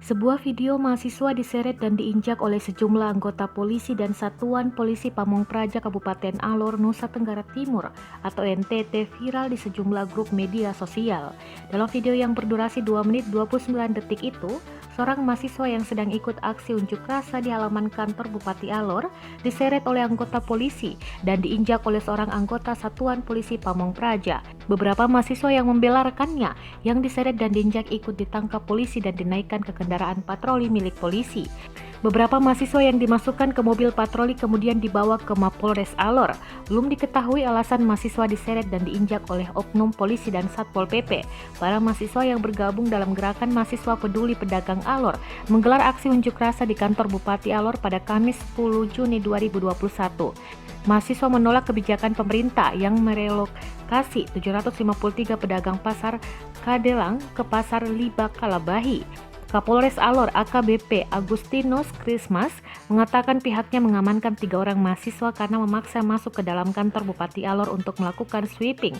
Sebuah video mahasiswa diseret dan diinjak oleh sejumlah anggota polisi dan Satuan Polisi Pamong Praja Kabupaten Alor, Nusa Tenggara Timur atau NTT viral di sejumlah grup media sosial. Dalam video yang berdurasi 2 menit 29 detik itu, seorang mahasiswa yang sedang ikut aksi unjuk rasa di halaman kantor Bupati Alor diseret oleh anggota polisi dan diinjak oleh seorang anggota Satuan Polisi Pamong Praja. Beberapa mahasiswa yang membela rekannya yang diseret dan diinjak ikut ditangkap polisi dan dinaikkan ke kendaraan patroli milik polisi. Beberapa mahasiswa yang dimasukkan ke mobil patroli kemudian dibawa ke Mapolres Alor. Belum diketahui alasan mahasiswa diseret dan diinjak oleh oknum polisi dan Satpol PP. Para mahasiswa yang bergabung dalam gerakan mahasiswa peduli pedagang Alor menggelar aksi unjuk rasa di kantor Bupati Alor pada Kamis 10 Juni 2021. Mahasiswa menolak kebijakan pemerintah yang merelokasi 753 pedagang pasar Kadelang ke pasar Libak Kalabahi. Kapolres Alor AKBP Agustinus Christmas mengatakan pihaknya mengamankan 3 orang mahasiswa karena memaksa masuk ke dalam kantor Bupati Alor untuk melakukan sweeping.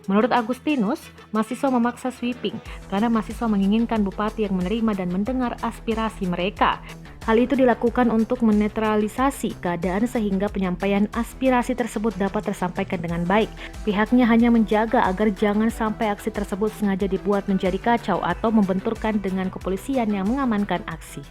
Menurut Agustinus, mahasiswa memaksa sweeping karena mahasiswa menginginkan bupati yang menerima dan mendengar aspirasi mereka. Hal itu dilakukan untuk menetralisasi keadaan sehingga penyampaian aspirasi tersebut dapat tersampaikan dengan baik. Pihaknya hanya menjaga agar jangan sampai aksi tersebut sengaja dibuat menjadi kacau atau membenturkan dengan kepolisian yang mengamankan aksi.